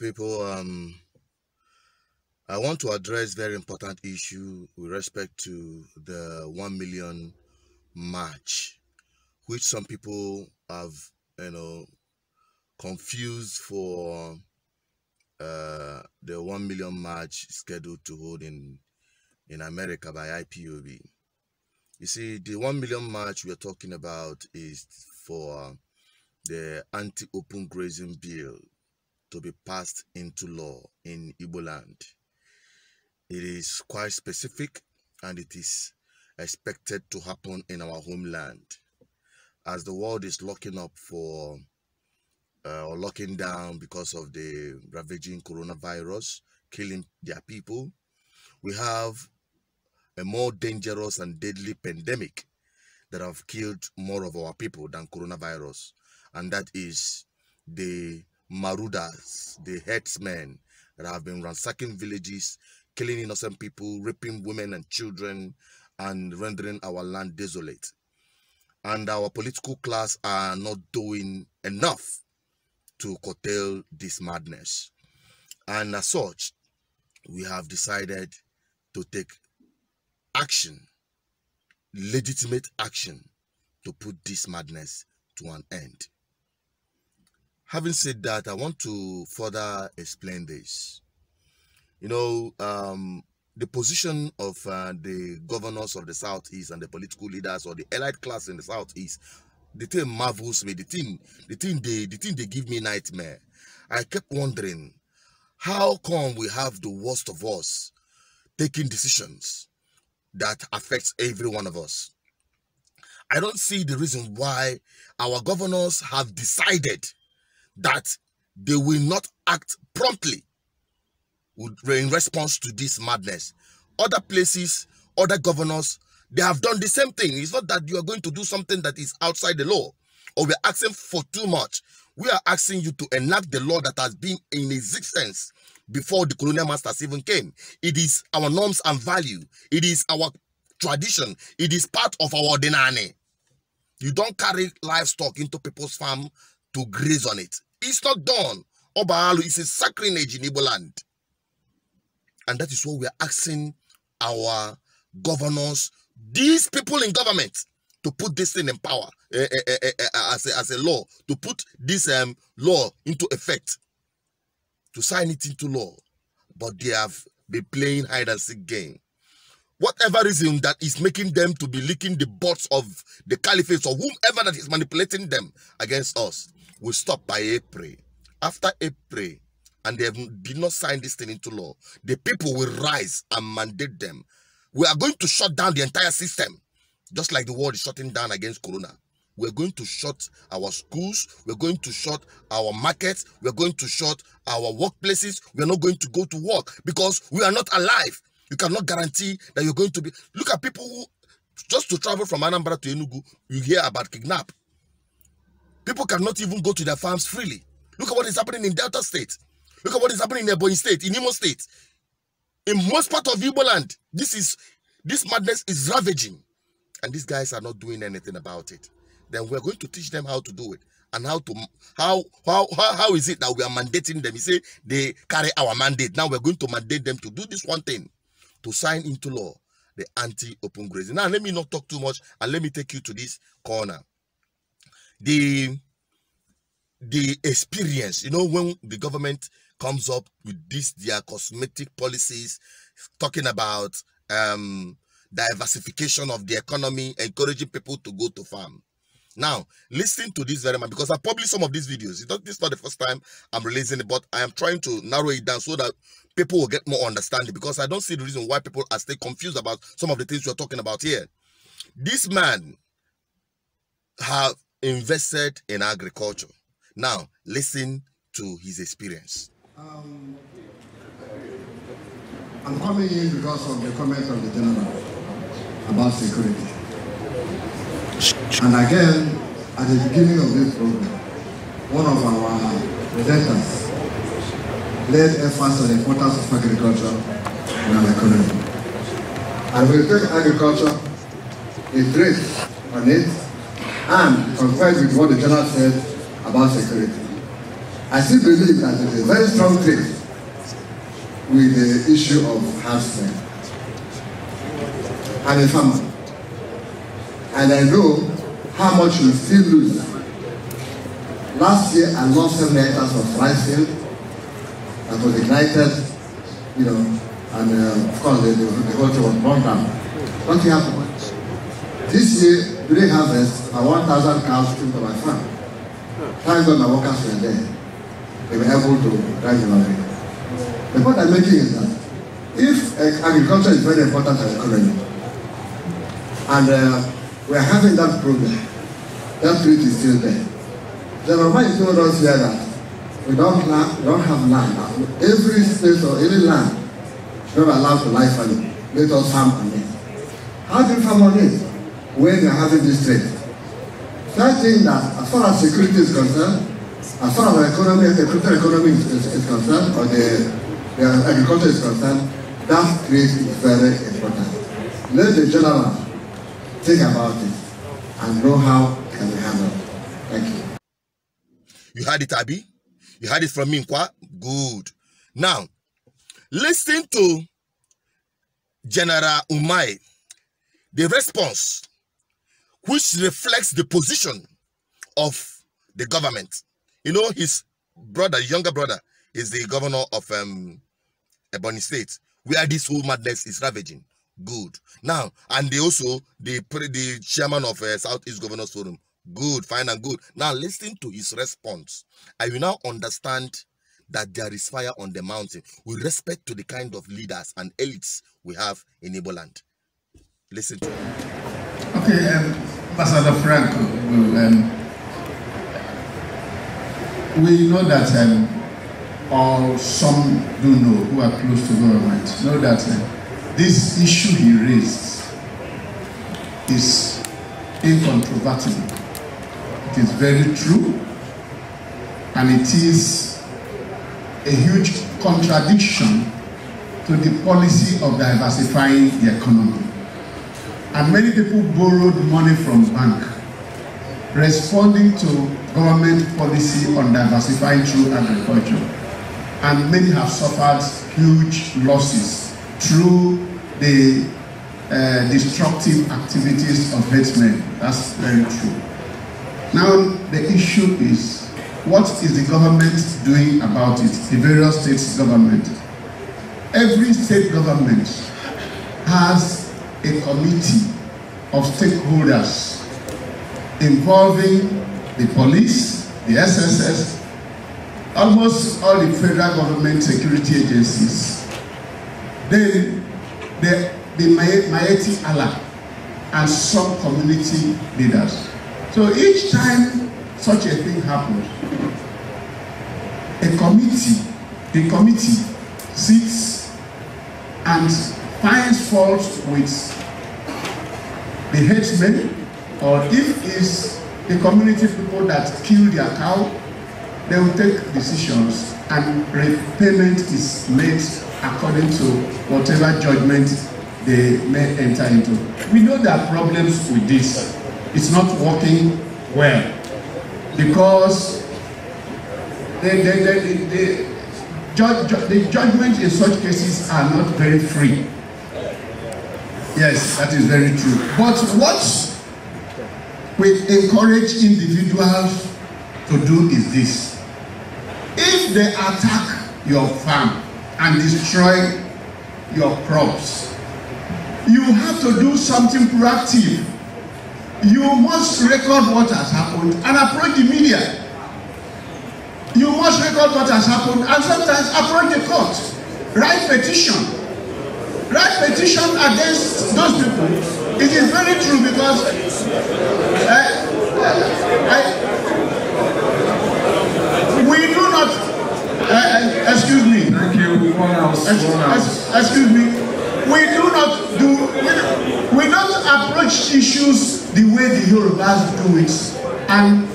people, I want to address very important issue with respect to the 1 million march, which some people have, confused for the 1 million march scheduled to hold in America by IPOB. You see, the 1 million march we are talking about is for the anti-open grazing bill to be passed into law in Igbo Land. It is quite specific and it is expected to happen in our homeland as the world is locking up for or locking down because of the ravaging coronavirus killing their people. We have a more dangerous and deadly pandemic that have killed more of our people than coronavirus, and that is the marauders, the herdsmen that have been ransacking villages, killing innocent people, raping women and children, and rendering our land desolate. And our political class are not doing enough to curtail this madness. And as such, we have decided to take action, legitimate action, to put this madness to an end. Having said that, I want to further explain this. The position of the governors of the Southeast and the political leaders or the elite class in the Southeast, the thing marvels me. The thing they give me nightmare. I kept wondering, how come we have the worst of us taking decisions that affects every one of us? I don't see the reason why our governors have decided that they will not act promptly in response to this madness. Other places, other governors, they have done the same thing. It's not that you are going to do something that is outside the law or we're asking for too much. We are asking you to enact the law that has been in existence before the colonial masters even came. It is our norms and value. It is our tradition. It is part of our ordinary. You don't carry livestock into people's farm to graze on it. It's not done. Obahalu is a sacrilege in Igbo Land. And that is what we are asking our governors, these people in government, to put this thing in power as a law, to put this law into effect, to sign it into law. But they have been playing hide and seek game. Whatever reason that is making them to be licking the butts of the caliphates or whomever that is manipulating them against us will stop by April. After April, and they did not sign this thing into law, the people will rise and mandate them. We are going to shut down the entire system, just like the world is shutting down against corona. We're going to shut our schools, we're going to shut our markets, we're going to shut our workplaces. We're not going to go to work because we are not alive. You cannot guarantee that you're going to be. Look at people who, just to travel from Anambra to Enugu, you hear about kidnap. People cannot even go to their farms freely. Look at what is happening in Delta State. Look at what is happening in Ebonyi State, in Imo State. In most part of Igbo Land, this madness is ravaging. And these guys are not doing anything about it. Then we're going to teach them how to do it. And how is it that we are mandating them? You say they carry our mandate. Now we're going to mandate them to do this one thing, to sign into law the anti-open grazing. Now let me not talk too much and let me take you to this corner. The experience, when the government comes up with their cosmetic policies, talking about diversification of the economy, encouraging people to go to farm. Now, listen to this very much, because I published some of these videos. This is not the first time I'm releasing it, but I am trying to narrow it down so that people will get more understanding, because I don't see the reason why people are still confused about some of the things we're talking about here. This man have invested in agriculture. Now, listen to his experience. I'm coming in because of the comments of the general about security. And again, at the beginning of this program, one of our presenters laid emphasis on the importance of agriculture in our economy. And we take agriculture, a threat on it, and compared with what the general said about security. I still believe that there is a very strong case with the issue of herdsmen. I'm a farmer, and I know how much we still lose. Last year, I lost 7 hectares of rice field that was ignited, you know, and of course the whole thing was burned down. Nothing happened. This year, during harvest, I 1,000 cows came to my farm. Thank God my workers were there. They were able to drive the lorry. The point I'm making is that if agriculture is very important to the economy, and we are having that problem, that threat is still there. General Mike told us here that we don't have land. Every state or any land is not allowed to lie farming. Let us farm on it. How do you farm on it when you are having this trade? So I think that as far as security is concerned, as far as the economy, the economy is concerned, or the agriculture is concerned, that trade is very important. Let the general think about it and know how it can be handled. Thank you. You heard it, Abi? You heard it from me, Nkwa? Good. Now, listen to General Umai, the response, which reflects the position of the government. You know, his brother, younger brother, is the governor of Ebonyi State, where this whole madness is ravaging. Good. Now, and they also, the chairman of Southeast Governors Forum. Good, fine and good. Now, listen to his response. I will now understand that there is fire on the mountain with respect to the kind of leaders and elites we have in Igbo Land. Listen to him. Okay, Ambassador Franco, we know that, or some do know who are close to government, know that this issue he raised is incontrovertible. It is very true, and it is a huge contradiction to the policy of diversifying the economy. And many people borrowed money from bank, responding to government policy on diversifying through agriculture. And many have suffered huge losses through the destructive activities of herdsmen. That's very true. Now, the issue is, what is the government doing about it? The various states' government. Every state government has a committee of stakeholders involving the police, the SSS, almost all the federal government security agencies, then the Maeti Allah, and some community leaders. So each time such a thing happens, the committee sits and finds fault with the herdsmen, or if it's the community people that kill their cow, they will take decisions and repayment is made according to whatever judgment they may enter into. We know there are problems with this. It's not working well because the judgment in such cases are not very free. Yes, that is very true. But what we encourage individuals to do is this. If they attack your farm and destroy your crops, you have to do something proactive. You must record what has happened and approach the media. You must record what has happened and sometimes approach the court. Write petition. Write petition against those people. It is very true because we do not. Excuse me. Thank you. Excuse me. We don't approach issues the way the Yorubas do it and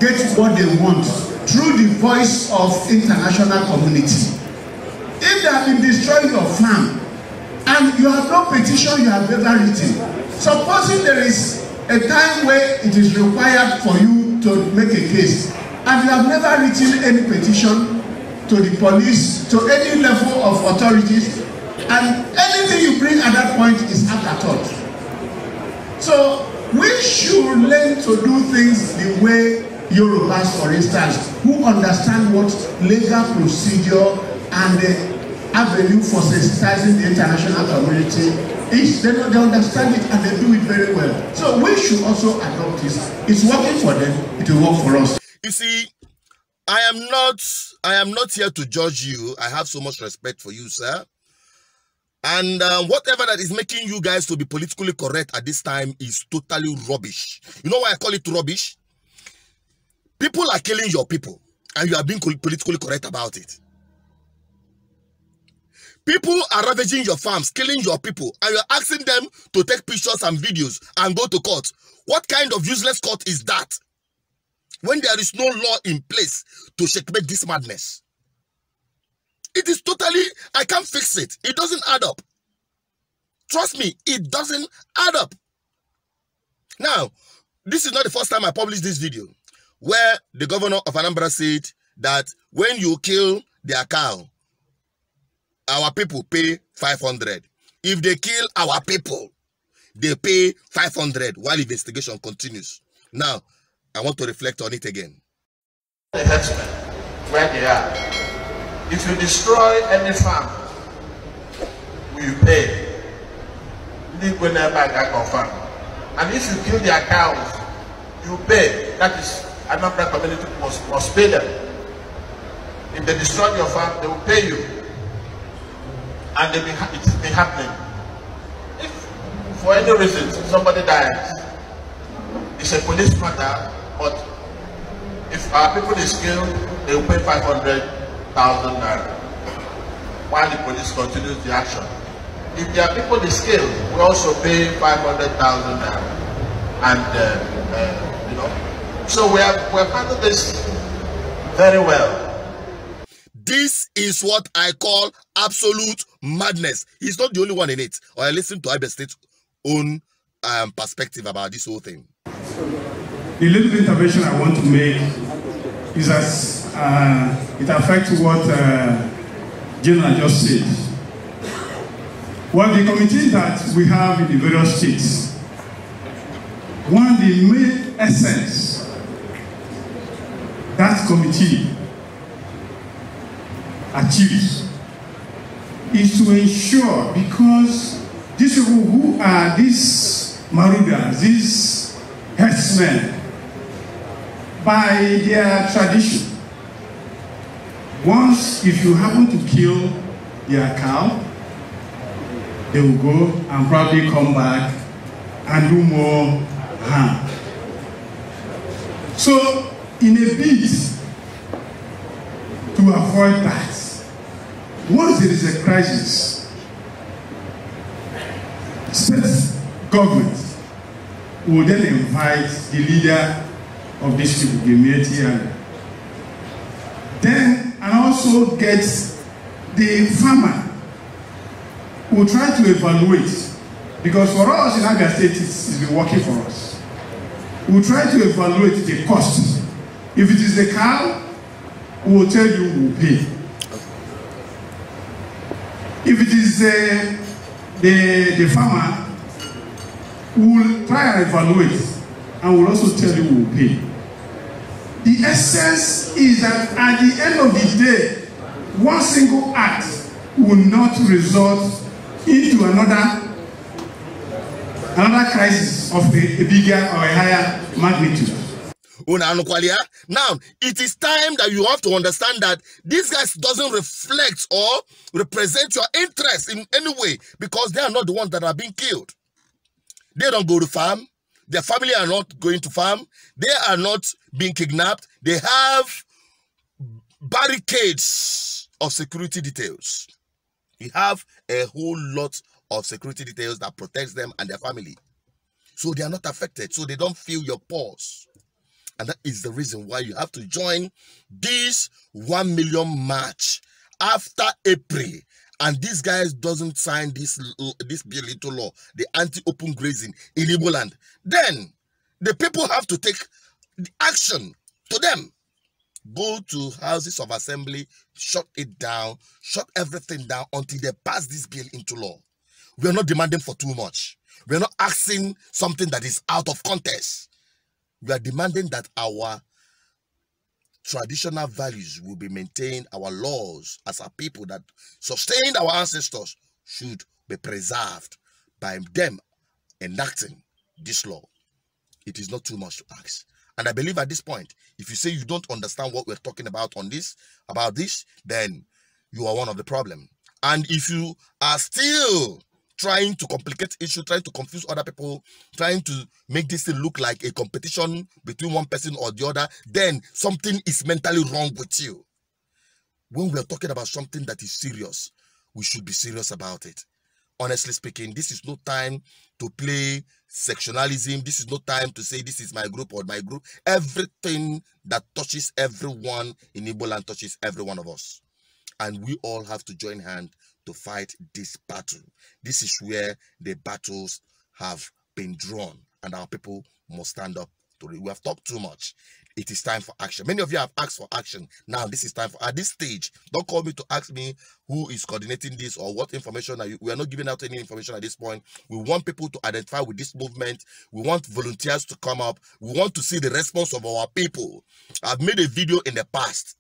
get what they want through the voice of international community. If they have been destroying your farm and you have no petition you have ever written, supposing there is a time where it is required for you to make a case, and you have never written any petition to the police, to any level of authorities, and anything you bring at that point is afterthought. So we should learn to do things the way Yorubas, for instance, who understand what legal procedure and the avenue for sensitizing the international community is. They understand it and they do it very well. So we should also adopt this. It's working for them, it will work for us. You see, I am not here to judge you. I have so much respect for you, sir. And whatever that is making you guys to be politically correct at this time is totally rubbish. You know why I call it rubbish? People are killing your people, and you are being politically correct about it. People are ravaging your farms, killing your people, and you're asking them to take pictures and videos and go to court. What kind of useless court is that? When there is no law in place to checkmate this madness. It is totally, I can't fix it. It doesn't add up. Trust me, it doesn't add up. Now, this is not the first time I published this video where the governor of Anambra said that when you kill their cow, our people pay 500. If they kill our people, they pay 500 while investigation continues. Now, I want to reflect on it again. The herdsmen, where they are. If you destroy any farm, will you pay? And if you kill their cows, you pay. That is, another community must pay them. If they destroy your farm, they will pay you. And it's been happening. If for any reason somebody dies, it's a police matter, but if our people is killed, they will pay 500,000 naira while the police continues the action. If their people is killed, we also pay 500,000 naira. And you know, so we have handled this very well. This is what I call absolute madness. He's not the only one in it. Or I listen to Abia State's own perspective about this whole thing. The little intervention I want to make is as it affects what General just said. Well, the committees that we have in the various states, one of the main essence that committee achieves is to ensure, because these people who are these marauders, these herdsmen, by their tradition, once if you happen to kill their cow, they will go and probably come back and do more harm. So in a bid to avoid that, once there is a crisis, state government will then invite the leader of this people, the Mieti, then and also get the farmer who will try to evaluate, because for us in Abia State it's been working for us. We will try to evaluate the cost. If it is the cow, we will tell you we will pay. If it is the farmer, we will try and evaluate and we will also tell you we will pay. The essence is that at the end of the day, one single act will not result into another crisis of a bigger or a higher magnitude. Now, it is time that you have to understand that this guys doesn't reflect or represent your interest in any way, because they are not the ones that are being killed. They don't go to farm. Their family are not going to farm. They are not being kidnapped. They have barricades of security details. We have a whole lot of security details that protects them and their family. So they are not affected. So they don't feel your pulse. And that is the reason why you have to join this 1 million march after April. And these guys doesn't sign this bill into law, the anti-open grazing in Igbo Land. Then the people have to take the action to them. Go to houses of assembly, shut it down, shut everything down until they pass this bill into law. We are not demanding for too much. We are not asking something that is out of context. We are demanding that our traditional values will be maintained, our laws as a people that sustained our ancestors should be preserved by them enacting this law. It is not too much to ask. And I believe at this point, if you say you don't understand what we're talking about on this, then you are one of the problem. And if you are still trying to complicate issue, trying to confuse other people, trying to make this thing look like a competition between one person or the other, then something is mentally wrong with you. When we are talking about something that is serious, we should be serious about it. Honestly speaking, this is no time to play sectionalism. This is no time to say this is my group or my group. Everything that touches everyone in Igbo Land touches every one of us. And we all have to join hands to fight this battle. This is where the battles have been drawn, and our people must stand up to it. We have talked too much. It is time for action. Many of you have asked for action. Now this is time for, at this stage, don't call me to ask me who is coordinating this or what information are you. We are not giving out any information at this point. We want people to identify with this movement. We want volunteers to come up. We want to see the response of our people. I've made a video in the past.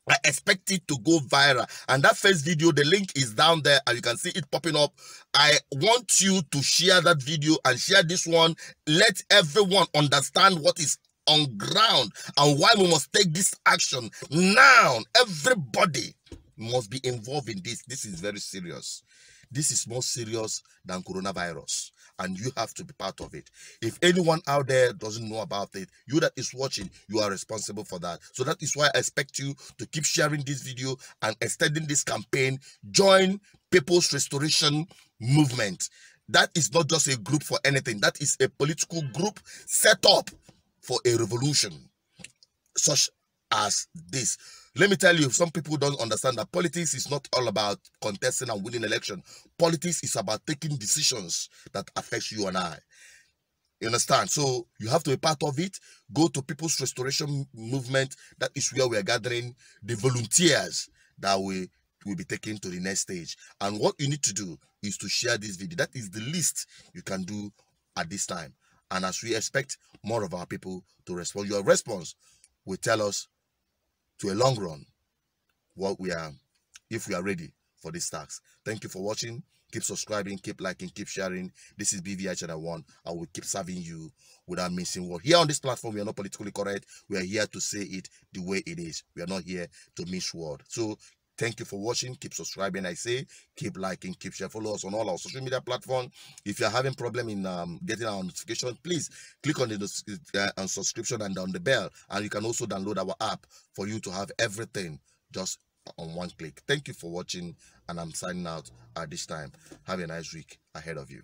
I expect it to go viral, and that first video, the link is down there and you can see it popping up. I want you to share that video and share this one. Let everyone understand what is on ground and why we must take this action now. Everybody must be involved in this. This is very serious. This is more serious than coronavirus, and you have to be part of it. If anyone out there doesn't know about it, you that is watching, you are responsible for that. So that is why I expect you to keep sharing this video and extending this campaign. Join People's Restoration Movement. That is not just a group for anything. That is a political group set up for a revolution such as this. Let me tell you, some people don't understand that politics is not all about contesting and winning election. Politics is about taking decisions that affect you and I. You understand? So you have to be part of it. Go to People's Restoration Movement. That is where we are gathering the volunteers that will be taken to the next stage. And what you need to do is to share this video. That is the least you can do at this time. And as we expect more of our people to respond, your response will tell us to a long run what we are, if we are ready for this task. Thank you for watching. Keep subscribing, keep liking, keep sharing. This is BVI Channel 1. I will keep serving you without missing word. Here on this platform, we are not politically correct. We are here to say it the way it is. We are not here to miss word. So thank you for watching. Keep subscribing. I say keep liking, keep sharing. Follow us on all our social media platforms. If you're having problem in getting our notification, please click on the on subscription and on the bell. And you can also download our app for you to have everything just on one click. Thank you for watching, and I'm signing out at this time. Have a nice week ahead of you.